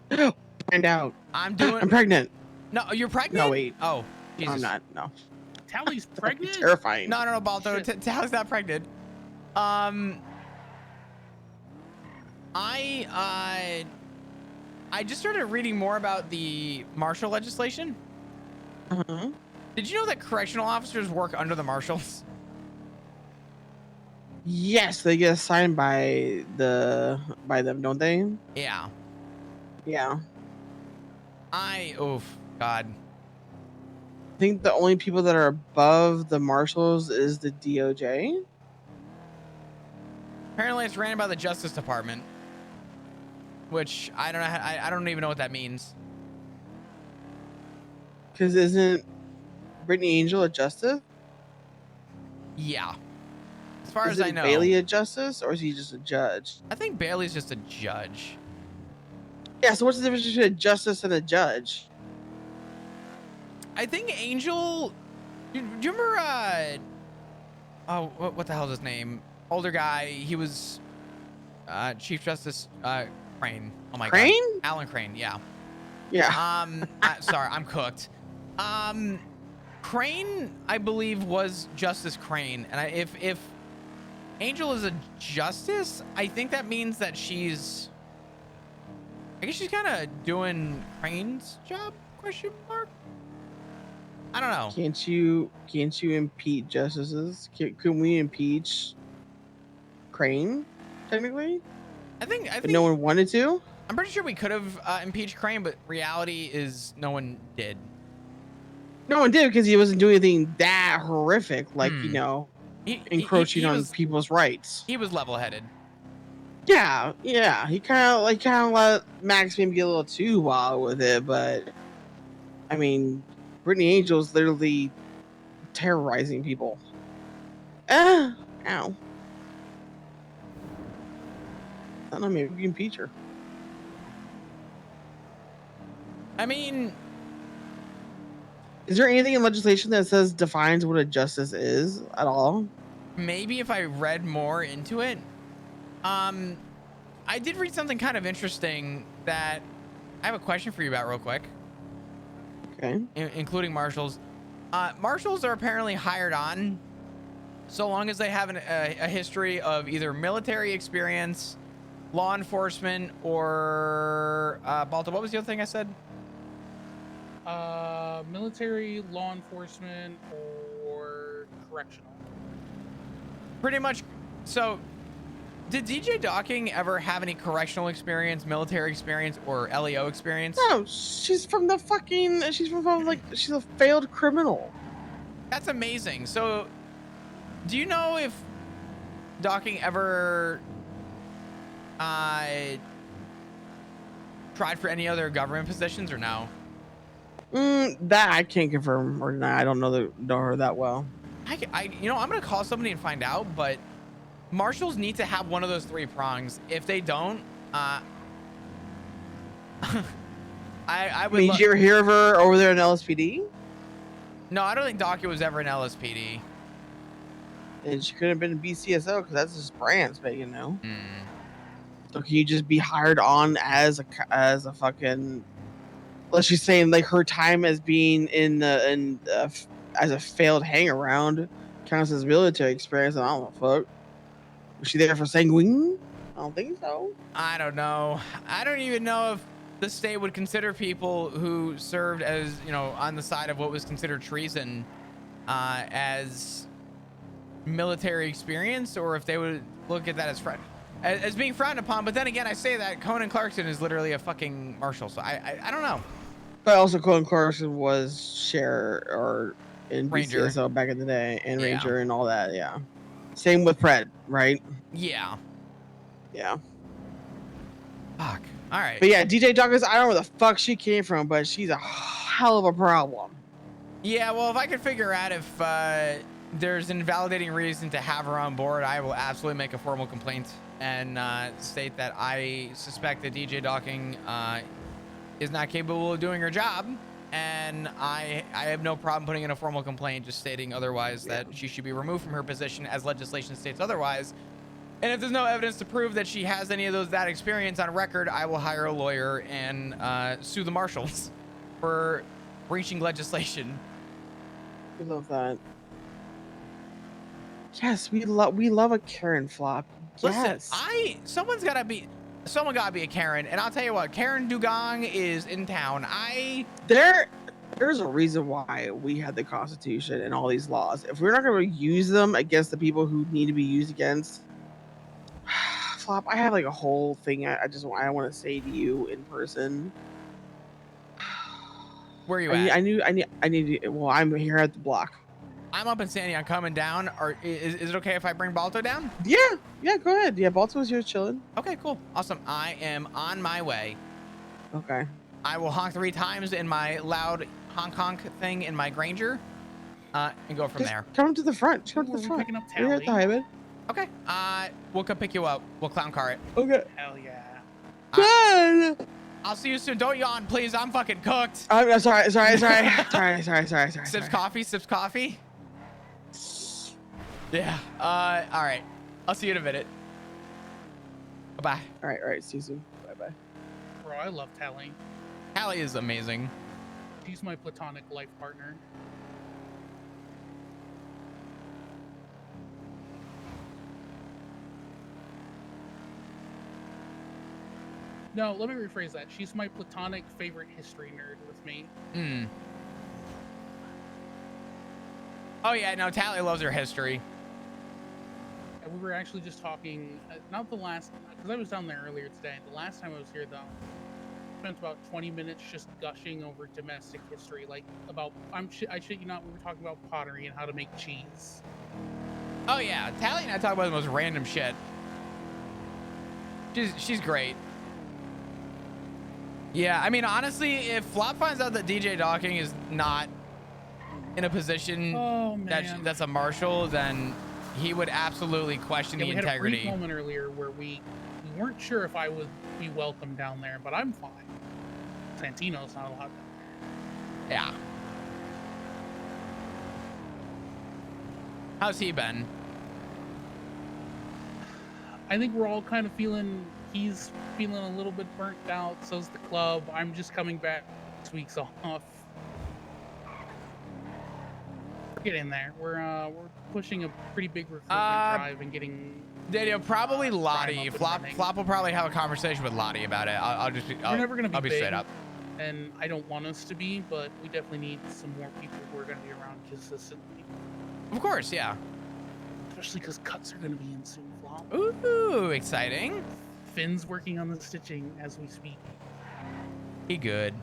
S5: Find out.
S2: I'm doing.
S5: I'm pregnant.
S2: No, you're pregnant?
S5: No, wait.
S2: Oh, Jesus.
S5: I'm not. No.
S3: Tally's pregnant?
S5: Terrifying.
S2: No, Balto. Tally's not pregnant. I just started reading more about the martial legislation.
S5: Uh-huh.
S2: Did you know that correctional officers work under the marshals?
S5: Yes, they get assigned by them, don't they?
S2: Yeah.
S5: Yeah.
S2: Oof, God.
S5: I think the only people that are above the marshals is the DOJ.
S2: Apparently, it's ran by the Justice Department, which I don't know. I don't even know what that means.
S5: Because isn't Brittany Angel a justice?
S2: Yeah. As far as
S5: Isn't
S2: I know.
S5: Bailey a justice, or is he just a judge?
S2: I think Bailey's just a judge.
S5: Yeah. So what's the difference between a justice and a judge?
S2: I think Angel. Do you remember? Oh, what the hell is his name? Older guy. He was Chief Justice Crane. Oh my
S5: Crane?
S2: God. Alan Crane. Yeah.
S5: Yeah.
S2: Sorry, I'm cooked. Crane, I believe, was Justice Crane, and if Angel is a justice, I think that means that she's. I guess she's kind of doing Crane's job? Question mark. I don't know.
S5: Can't you impeach justices? Can we impeach Crane? Technically,
S2: I think
S5: but no one wanted to.
S2: I'm pretty sure we could have impeached Crane, but reality is no one did.
S5: No one did because he wasn't doing anything that horrific, like encroaching on people's rights.
S2: He was level-headed.
S5: Yeah. He kind of let Max maybe get a little too wild with it, but I mean, Brittany Angel's literally terrorizing people. Ow. I don't know, maybe we can impeach her.
S2: I mean,
S5: is there anything in legislation that defines what a justice is at all?
S2: maybe if I read more into it. I did read something kind of interesting that I have a question for you about real quick.
S5: Okay.
S2: Including marshals. Marshals are apparently hired on so long as they have a history of either military experience, law enforcement, or Balta, what was the other thing I said?
S3: Military, law enforcement, or correctional.
S2: Pretty much. So, did DJ Docking ever have any correctional experience, military experience, or LEO experience?
S5: No, she's from she's a failed criminal.
S2: That's amazing. So, do you know if Docking ever tried for any other government positions or no?
S5: That I can't confirm or deny. I don't know her that well.
S2: I'm gonna call somebody and find out, but marshals need to have one of those 3 prongs. If they don't, I would.
S5: Did you ever hear of her over there in LSPD?
S2: No, I don't think Docket was ever in LSPD.
S5: And she could have been in BCSO because that's his branch, but
S2: Mm.
S5: So can you just be hired on as a fucking? Let's just say like her time as being as a failed hang around counts as military experience. I don't know, fuck. Was she there for sanguine? I don't think so.
S2: I don't know. I don't even know if the state would consider people who served as, on the side of what was considered treason as military experience, or if they would look at that as being frowned upon. But then again, I say that Conan Clarkson is literally a fucking marshal, so I don't know.
S5: But also, Colin Clarkson was in
S2: Ranger.
S5: BCSO back in the day, and
S2: Yeah.
S5: Ranger and all that. Yeah. Same with Pred, right?
S2: Yeah.
S5: Yeah.
S2: Fuck. All right.
S5: But yeah, DJ Doggers, I don't know where the fuck she came from, but she's a hell of a problem.
S2: Yeah, well, if I could figure out if there's an invalidating reason to have her on board, I will absolutely make a formal complaint and state that I suspect that DJ Docking is not capable of doing her job. And I have no problem putting in a formal complaint, just stating otherwise that she should be removed from her position as legislation states otherwise. And if there's no evidence to prove that she has any of that experience on record, I will hire a lawyer and sue the marshals for breaching legislation.
S5: We love that. Yes, we love a Karen flop. Yes.
S2: Listen, someone gotta be a Karen, and I'll tell you what, Karen Dugong is in town.
S5: There's a reason why we had the Constitution and all these laws. If we're not going to use them against the people who need to be used against, Flop, I have like a whole thing I want to say to you in person.
S2: Where are you at?
S5: I need to. Well, I'm here at the block.
S2: I'm up in Sandy. I'm coming down. Is it okay if I bring Balto down?
S5: Yeah, go ahead. Yeah, Balto's here chilling.
S2: Okay, cool, awesome. I am on my way.
S5: Okay.
S2: I will honk 3 times in my loud honk thing in my Granger, and go from there.
S5: Come to the front. Just come to the front.
S3: Picking up
S5: We're here at the
S3: Tally.
S5: Hyman.
S2: Okay. We'll come pick you up. We'll clown car it.
S5: Okay.
S3: Hell yeah.
S5: Good.
S2: I'll see you soon. Don't yawn, please. I'm fucking cooked.
S5: I'm sorry. sorry.
S2: Sips coffee. Yeah. All right. I'll see you in a minute. Bye.
S5: All right. See you soon. Bye.
S3: Bro, I love Tally.
S2: Hallie is amazing.
S3: She's my platonic life partner. No, let me rephrase that. She's my platonic favorite history nerd with me.
S2: Hmm. Oh yeah, no, Tally loves her history.
S3: And we were actually just talking, not the last, because I was down there earlier today. The last time I was here, though, spent about 20 minutes just gushing over domestic history, like about, I shit you not, we were talking about pottery and how to make cheese.
S2: Oh yeah, Tally and I talk about the most random shit. She's great. Yeah, I mean, honestly, if Flop finds out that DJ Docking is not in a position that's a marshal, then he would absolutely question the integrity.
S3: We had a brief moment earlier where we weren't sure if I would be welcome down there, but I'm fine. Santino's not allowed down there.
S2: Yeah. How's he been?
S3: I think we're all kind of he's feeling a little bit burnt out. So's the club. I'm just coming back 6 weeks off. We're getting there. We're pushing a pretty big recruitment drive and getting.
S2: Daniel, probably Lottie. Flop will probably have a conversation with Lottie about it.
S3: We're never gonna be
S2: I'll be
S3: big,
S2: straight up.
S3: And I don't want us to be, but we definitely need some more people who are gonna be around consistently.
S2: Of course, yeah.
S3: Especially because cuts are gonna be in soon, Flop.
S2: Ooh, exciting.
S3: Finn's working on the stitching as we speak.
S2: He good.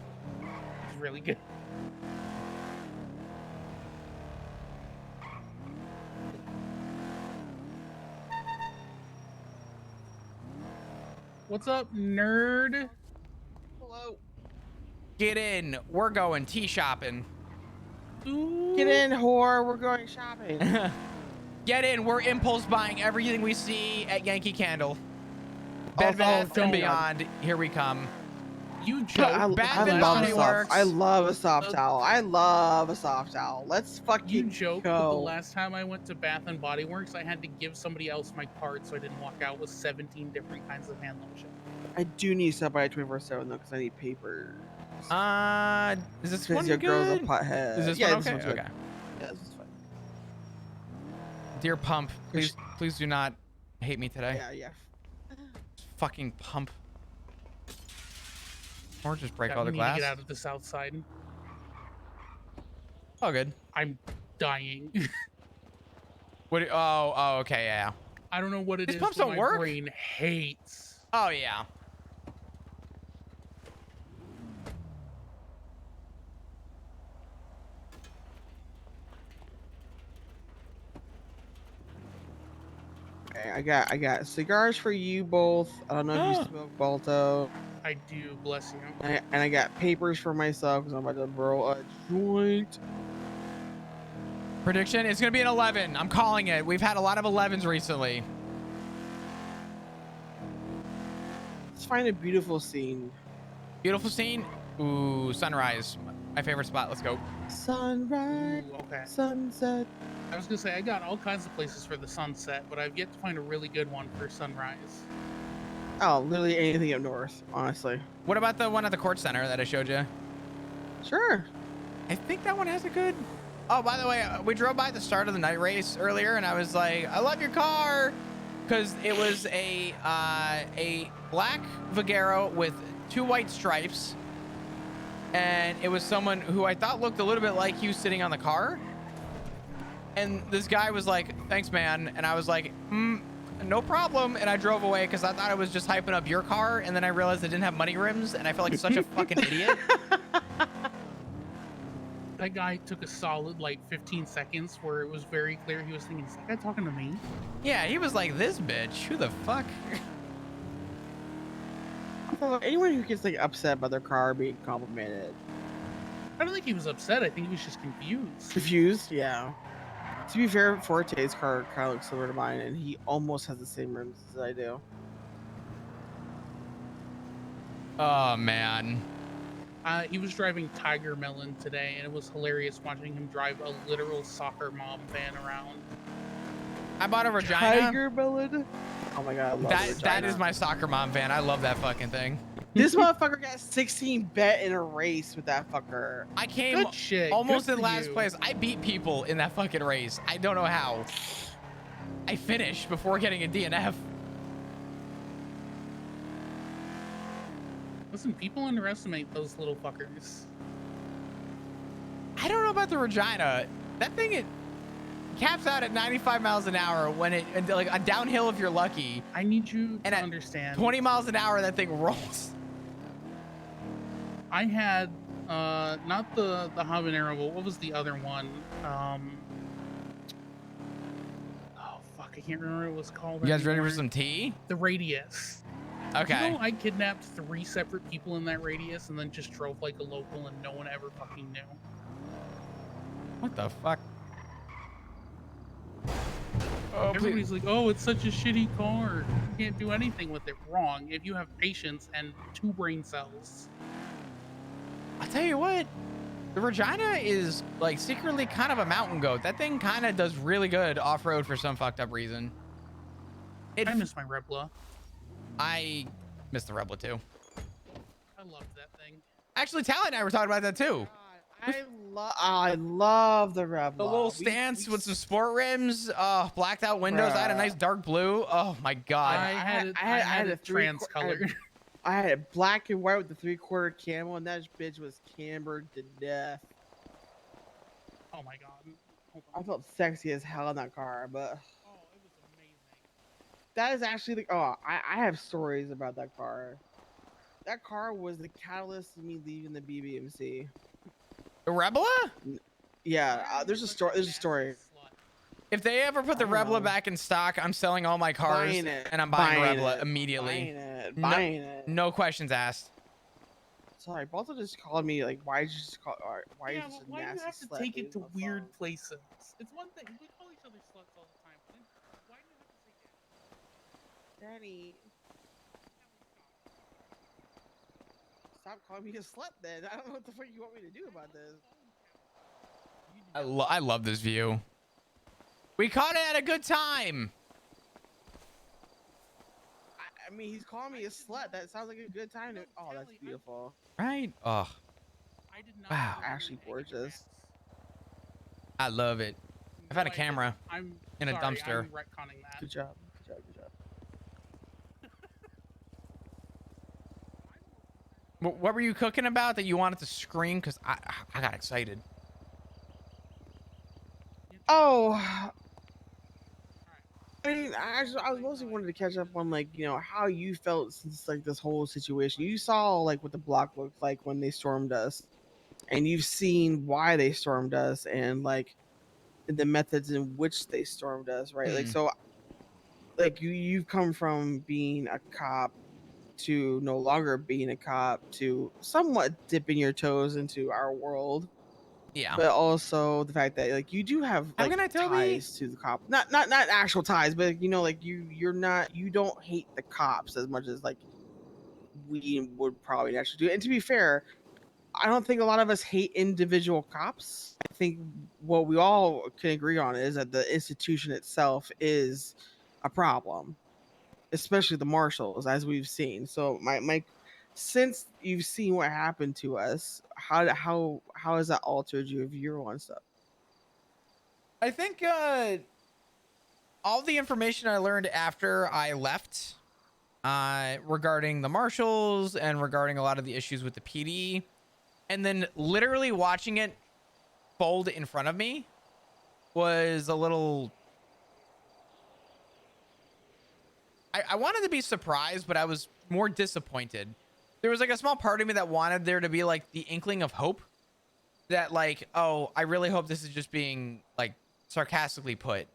S3: He's really good. What's up, nerd?
S5: Hello.
S2: Get in. We're going tea shopping.
S3: Ooh.
S5: Get in, whore. We're going shopping.
S2: Get in. We're impulse buying everything we see at Yankee Candle. Bed Bath and Beyond. Here we come.
S3: You joke.
S5: I love a soft towel. I love a soft towel. Let's fucking
S3: You joke, but the
S5: go.
S3: last time I went to Bath and Body Works, I had to give somebody else my card so I didn't walk out with 17 different kinds of hand lotion.
S5: I do need to stop by 24/7 though, because I need paper.
S2: Is this
S5: Because
S2: one
S5: your girl's a
S2: good?
S5: pothead.
S2: Is this
S5: yeah,
S2: one
S5: this
S2: okay?
S5: one's good.
S2: Okay.
S5: Yeah, this is fine.
S2: Dear Pump, please do not hate me today.
S5: Yeah.
S2: Fucking Pump. Or just break
S3: God,
S2: all the
S3: we need
S2: glass.
S3: to get out of the south side.
S2: Oh, good.
S3: I'm dying.
S2: Oh, okay, yeah.
S3: I don't know what it
S2: These
S3: is,
S2: pumps
S3: but
S2: don't
S3: my
S2: work?
S3: brain hates.
S2: Oh, yeah.
S5: Okay, I got cigars for you both. I don't know if you smoke Balto.
S3: I do, bless you.
S5: And I got papers for myself because I'm about to roll a joint.
S2: Prediction, it's gonna be an 11. I'm calling it. We've had a lot of 11s recently.
S5: Let's find a beautiful scene.
S2: Beautiful scene. Ooh, sunrise. My favorite spot. Let's go.
S5: Sunrise,
S3: Ooh, okay.
S5: sunset.
S3: I was gonna say I got all kinds of places for the sunset, but I've yet to find a really good one for sunrise.
S5: Oh, literally anything up north, honestly.
S2: What about the one at the court center that I showed you?
S5: Sure.
S2: I think that one has a good. Oh, by the way, we drove by the start of the night race earlier, and I was like, "I love your car," because it was a black Vagero with 2 white stripes, and it was someone who I thought looked a little bit like you sitting on the car. And this guy was like, "Thanks, man," and I was like, "No problem," and I drove away because I thought I was just hyping up your car, and then I realized it didn't have money rims, and I felt like such a fucking idiot.
S3: That guy took a solid like 15 seconds where it was very clear he was thinking, "Is that guy talking to me?"
S2: Yeah, he was like, "This bitch, who the fuck?"
S5: Although anyone who gets like upset by their car being complimented,
S3: I don't think he was upset. I think he was just confused.
S5: confused, yeah. To be fair, Forte's car kind of looks similar to mine, and he almost has the same rims as I do.
S2: Oh man.
S3: He was driving Tiger Melon today, and it was hilarious watching him drive a literal soccer mom van around.
S2: I bought a Regina.
S5: Tiger Melon. Oh my god, I love
S2: That
S5: Regina.
S2: is my soccer mom van. I love that fucking thing.
S5: This motherfucker got 16 bet in a race with that fucker.
S2: I came
S3: Good shit.
S2: almost
S3: Good
S2: in
S3: for
S2: last
S3: you.
S2: place. I beat people in that fucking race. I don't know how. I finished before getting a DNF.
S3: Listen, people underestimate those little fuckers.
S2: I don't know about the Regina. That thing, it caps out at 95 miles an hour when it, like a downhill if you're lucky.
S3: I need you
S2: And
S3: to
S2: at
S3: understand.
S2: 20 miles an hour, that thing rolls.
S3: I had not the habanero, but what was the other one? Oh fuck, I can't remember what it was called.
S2: You guys ready for
S3: anymore.
S2: some tea?
S3: The Radius.
S2: Okay.
S3: You know, I kidnapped 3 separate people in that Radius and then just drove like a local and no one ever fucking knew.
S2: What the fuck? Oh,
S3: Everybody's like, "Oh, it's such a shitty car. You can't do anything with it." Wrong. If you have patience and 2 brain cells.
S2: I'll tell you what, the Regina is like secretly kind of a mountain goat. That thing kind of does really good off-road for some fucked up reason.
S3: I miss my Rebla.
S2: I miss the Rebel too.
S3: I loved that thing.
S2: Actually, Tally and I were talking about that too.
S5: I love the Rebel.
S2: The little stance with some sport rims, blacked out windows. I had a nice dark blue. Oh my god.
S3: I had a trans color.
S5: I had it black and white with the 3/4 camo, and that bitch was cambered to death.
S3: Oh my god. Hold on.
S5: I felt sexy as hell in that car, but
S3: Oh, it was amazing.
S5: that is actually the. Oh, I have stories about that car. That car was the catalyst of me leaving the BBMC.
S2: The Rebel?
S5: Yeah, there's a story. There's a story.
S2: If they ever put the
S5: I
S2: Rebel
S5: know.
S2: back in stock, I'm selling all my cars
S5: Buying it,
S2: and I'm buying
S5: buying
S2: Rebel
S5: it,
S2: immediately.
S5: Buying it.
S2: No questions asked.
S5: Sorry, Balto just called me like, why did you just call? Or, why
S3: Yeah,
S5: is
S3: well,
S5: this a
S3: why do you
S5: nasty
S3: have to
S5: slut
S3: take
S5: being
S3: it to
S5: on the
S3: weird
S5: phone?
S3: places? It's one thing. We call each other sluts all the time. But then why do you have to take it?
S5: Danny, stop calling me a slut then. I don't know what the fuck you want me to do about this.
S2: I love this view. We caught it at a good time.
S5: I mean, he's calling me a slut. That sounds like a good time to. Oh, that's beautiful.
S2: Right? Oh,
S3: I did not.
S2: Wow.
S3: know you were
S5: Actually
S3: taking
S5: gorgeous.
S3: bets.
S2: I love it. I've had a
S3: No, I
S2: camera
S3: didn't. I'm
S2: in a
S3: sorry,
S2: dumpster.
S3: I'm retconning that.
S5: Good job. Good job. Good job.
S2: What were you cooking about that you wanted to scream? Because I got excited.
S5: Oh, I mean, I was mostly wanted to catch up on like how you felt since like this whole situation. You saw like what the block looked like when they stormed us, and you've seen why they stormed us and like the methods in which they stormed us, right? Like
S2: Hmm.
S5: so, like you've come from being a cop to no longer being a cop to somewhat dipping your toes into our world,
S2: Yeah.
S5: but also the fact that like you do have
S2: How
S5: like
S2: can I tell
S5: ties to the cop, not actual ties, but you know, like you don't hate the cops as much as like we would probably naturally do. And to be fair, I don't think a lot of us hate individual cops. I think what we all can agree on is that the institution itself is a problem, especially the marshals, as we've seen. So my since you've seen what happened to us, how has that altered your view on stuff?
S2: I think all the information I learned after I left regarding the marshals and regarding a lot of the issues with the PD, and then literally watching it fold in front of me was a little. I wanted to be surprised, but I was more disappointed. There was like a small part of me that wanted there to be like the inkling of hope that like, oh, I really hope this is just being like sarcastically put.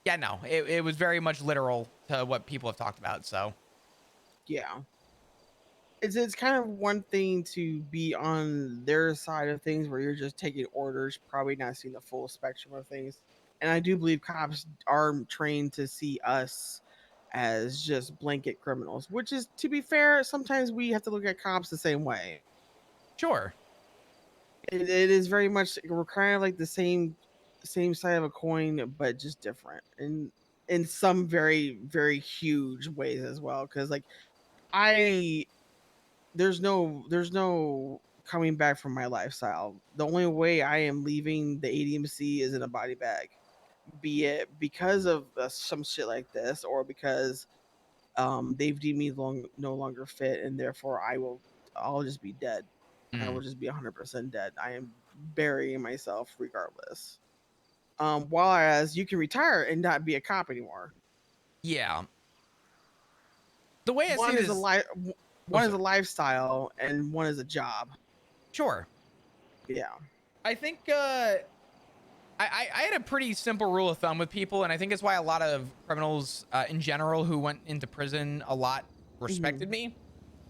S2: Yeah, no, it was very much literal to what people have talked about. So
S5: Yeah. It's kind of one thing to be on their side of things where you're just taking orders, probably not seeing the full spectrum of things. And I do believe cops are trained to see us as just blanket criminals, which is, to be fair, sometimes we have to look at cops the same way.
S2: sure.
S5: It is very much, we're kind of like the same side of a coin, but just different, and in some very very huge ways as well. Because like I there's no coming back from my lifestyle. The only way I am leaving the ADMC is in a body bag, be it because of some shit like this, or because they've deemed me no longer fit, and therefore I'll just be dead. I will
S2: Mm,
S5: just be 100% dead. I am burying myself regardless. Whereas you can retire and not be a cop anymore.
S2: yeah. The way I see
S5: One
S2: it
S5: is a
S2: is, oh,
S5: one is a
S2: sorry.
S5: lifestyle, and one is a job.
S2: Sure.
S5: Yeah.
S2: I think I had a pretty simple rule of thumb with people, and I think it's why a lot of criminals in general who went into prison a lot
S5: Hmm.
S2: respected me.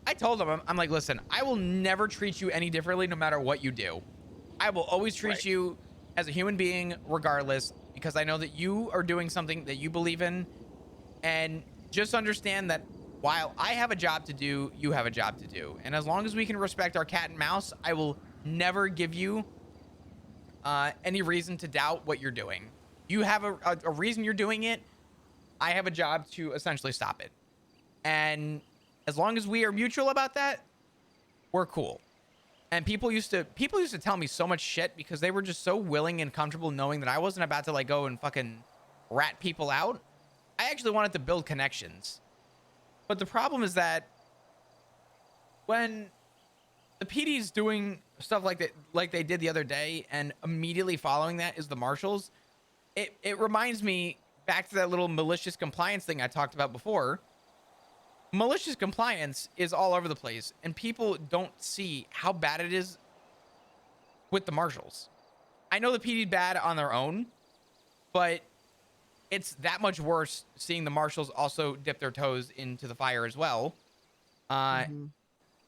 S2: I told them, I'm like, listen, I will never treat you any differently no matter what you do. I will always
S5: Right.
S2: treat you as a human being regardless, because I know that you are doing something that you believe in. And just understand that while I have a job to do, you have a job to do. And as long as we can respect our cat and mouse, I will never give you any reason to doubt what you're doing. You have a reason you're doing it. I have a job to essentially stop it. And as long as we are mutual about that, we're cool. And people used to tell me so much shit because they were just so willing and comfortable knowing that I wasn't about to like go and fucking rat people out. I actually wanted to build connections. But the problem is that when the PD's doing stuff like that, like they did the other day, and immediately following that is the marshals, it reminds me back to that little malicious compliance thing I talked about before. Malicious compliance is all over the place, and people don't see how bad it is with the marshals. I know the PD bad on their own, but it's that much worse seeing the marshals also dip their toes into the fire as well. Uh,
S5: Hmm.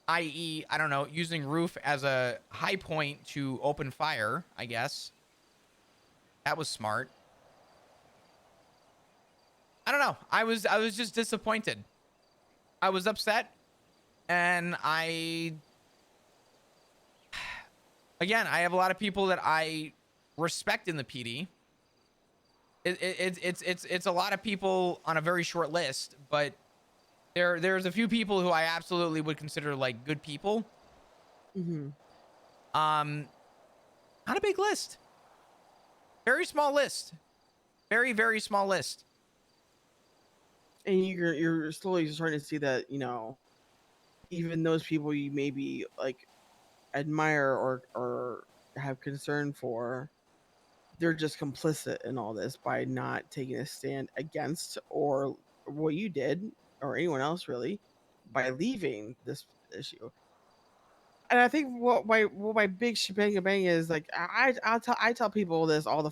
S2: i.e., I don't know, using roof as a high point to open fire, I guess. That was smart. I don't know. I was just disappointed. I was upset, and I have a lot of people that I respect in the PD. It's a lot of people on a very short list, but there's a few people who I absolutely would consider like good people.
S5: Hmm.
S2: Um, Not a big list. Very small list. Very, very small list.
S5: And you're slowly starting to see that, even those people you maybe like admire or have concern for, they're just complicit in all this by not taking a stand against or what you did or anyone else really by leaving this issue. And I think what my big shebang bang is like I tell people this all the